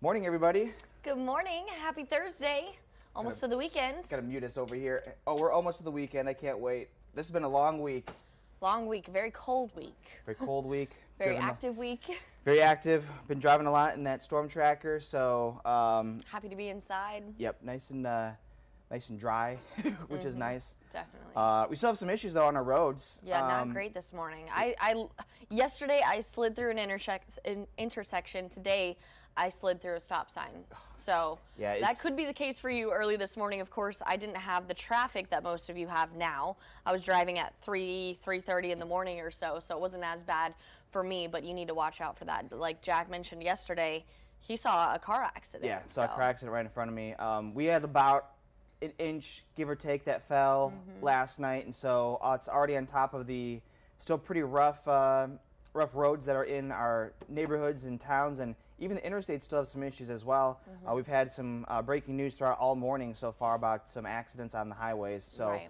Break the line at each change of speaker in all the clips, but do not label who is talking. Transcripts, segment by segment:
Morning, everybody.
Good morning. Happy Thursday. Almost to the weekend.
Gotta mute us over here. Oh, we're almost to the weekend. I can't wait. This has been a long week.
Long week. Very cold week.
Very cold week.
Very active week.
Very active. Been driving a lot in that storm tracker, so
happy to be inside.
Yep, nice and dry, which is nice.
Definitely.
We still have some issues though on our roads.
Yeah, not great this morning. Yesterday I slid through an intersection. Today I slid through a stop sign. So
yeah,
that could be the case for you early this morning. Of course, I didn't have the traffic that most of you have now. I was driving at 3:30 in the morning or so it wasn't as bad for me, but you need to watch out for that. Like Jack mentioned yesterday, he saw a car accident.
Yeah, saw a car accident right in front of me. We had about an inch, give or take, that fell last night, and so it's already on top of the still pretty rough roads that are in our neighborhoods and towns, and even the interstates still have some issues as well. We've had some breaking news throughout all morning so far about some accidents on the highways, so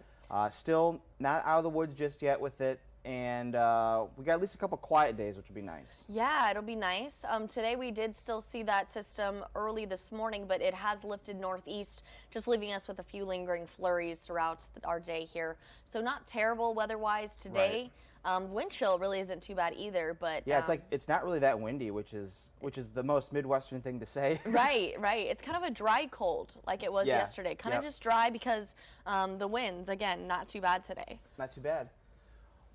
still not out of the woods just yet with it. And we got at least a couple quiet days, which would be nice.
Yeah, it'll be nice. Today we did still see that system early this morning, but it has lifted northeast, just leaving us with a few lingering flurries throughout our day here. So not terrible weather-wise today. Right. Wind chill really isn't too bad either, but
yeah, it's not really that windy, which is the most Midwestern thing to say.
Right. It's kind of a dry cold, like it was yesterday. Kind of just dry because the winds, again, not too bad today.
Not too bad.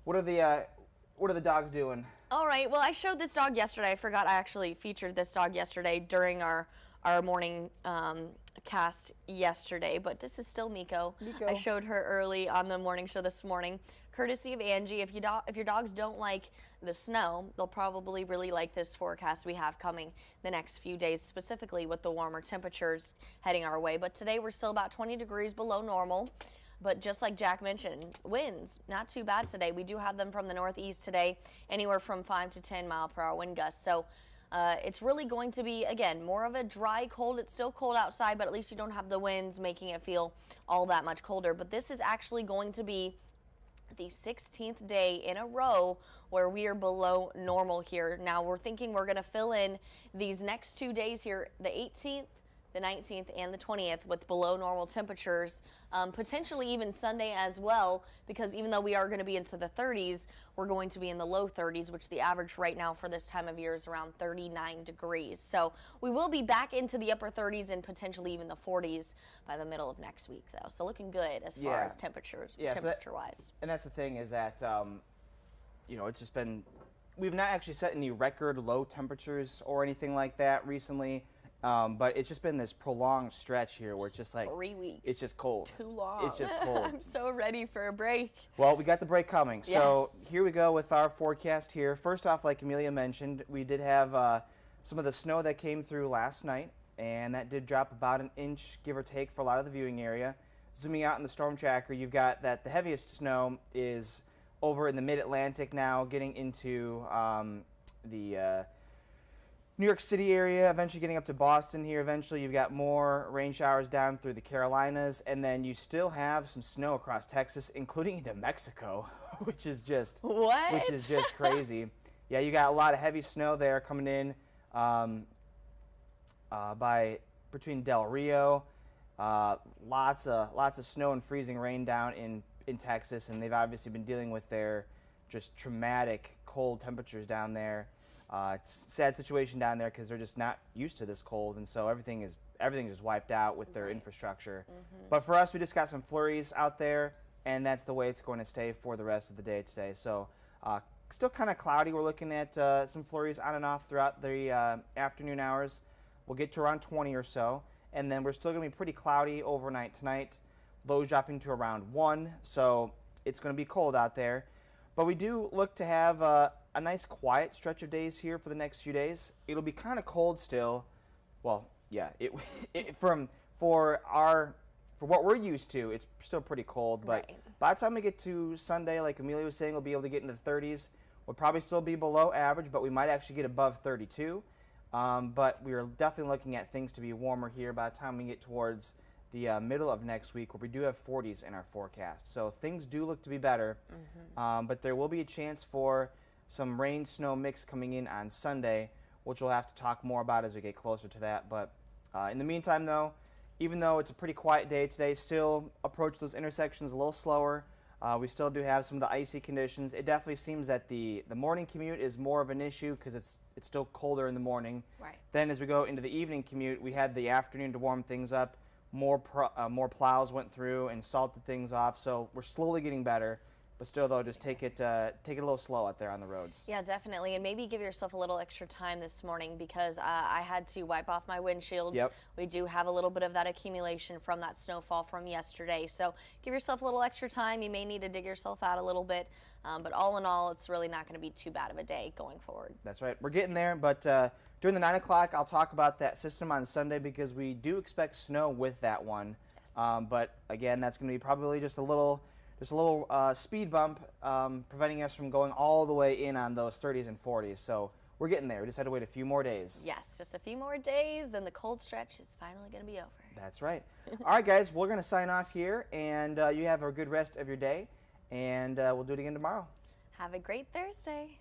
What are the dogs doing?
All right. Well, I showed this dog yesterday. I forgot I actually featured this dog yesterday during our morning cast yesterday, but this is still Miko. I showed her early on the morning show this morning, courtesy of Angie. If your dogs don't like the snow, they'll probably really like this forecast we have coming the next few days, specifically with the warmer temperatures heading our way. But today we're still about 20 degrees below normal. But just like Jack mentioned, winds, not too bad today. We do have them from the northeast today, anywhere from 5 to 10 mile per hour wind gusts. So it's really going to be, again, more of a dry cold. It's still cold outside, but at least you don't have the winds making it feel all that much colder. But this is actually going to be the 16th day in a row where we are below normal here. Now we're thinking we're going to fill in these next 2 days here, the 18th, the 19th, and the 20th with below normal temperatures, potentially even Sunday as well, because even though we are going to be into the 30s, we're going to be in the low 30s, which the average right now for this time of year is around 39 degrees. So we will be back into the upper 30s and potentially even the 40s by the middle of next week, though. So looking good as far as temperature-wise.
And that's the thing is that, it's just been, we've not actually set any record low temperatures or anything like that recently. But it's just been this prolonged stretch here where it's just like
3 weeks.
It's just cold.
Too long.
It's just cold.
I'm so ready for a break.
Well, we got the break coming. Yes. So here we go with our forecast here. First off, like Amelia mentioned, we did have some of the snow that came through last night, and that did drop about an inch, give or take, for a lot of the viewing area. Zooming out in the storm tracker, you've got that the heaviest snow is over in the mid-Atlantic now, getting into the New York City area, eventually getting up to Boston here. Eventually, you've got more rain showers down through the Carolinas, and then you still have some snow across Texas, including into Mexico, which is just crazy. Yeah, you got a lot of heavy snow there coming in between Del Rio. Lots of snow and freezing rain down in Texas, and they've obviously been dealing with their just traumatic cold temperatures down there. It's a sad situation down there because they're just not used to this cold, and so everything is just wiped out with their infrastructure. But for us, we just got some flurries out there, and that's the way it's going to stay for the rest of the day today. So still kind of cloudy. We're looking at some flurries on and off throughout the afternoon hours. We'll get to around 20 or so, and then we're still going to be pretty cloudy overnight tonight. Lows dropping to around 1, so it's going to be cold out there. But we do look to have a nice quiet stretch of days here for the next few days. It'll be kind of cold still. Well, yeah, for what we're used to, it's still pretty cold. But by the time we get to Sunday, like Amelia was saying, we'll be able to get into the 30s. We'll probably still be below average, but we might actually get above 32. But we are definitely looking at things to be warmer here by the time we get towards the middle of next week, where we do have 40s in our forecast. So things do look to be better, but there will be a chance for some rain-snow mix coming in on Sunday, which we'll have to talk more about as we get closer to that. But in the meantime, though, even though it's a pretty quiet day today, still approach those intersections a little slower. We still do have some of the icy conditions. It definitely seems that the morning commute is more of an issue because it's still colder in the morning.
Right.
Then as we go into the evening commute, we had the afternoon to warm things up. More plows went through and salted things off. So we're slowly getting better. But still, though, just take it a little slow out there on the roads.
Yeah, definitely. And maybe give yourself a little extra time this morning because I had to wipe off my windshields.
Yep.
We do have a little bit of that accumulation from that snowfall from yesterday. So give yourself a little extra time. You may need to dig yourself out a little bit. But all in all, it's really not going to be too bad of a day going forward.
That's right. We're getting there. But during the 9 o'clock, I'll talk about that system on Sunday because we do expect snow with that one.
Yes.
But, again, that's going to be probably just a little speed bump, preventing us from going all the way in on those 30s and 40s. So we're getting there. We just had to wait a few more days.
Yes, just a few more days, then the cold stretch is finally going to be over.
That's right. All right, guys, we're going to sign off here, and you have a good rest of your day, and we'll do it again tomorrow.
Have a great Thursday.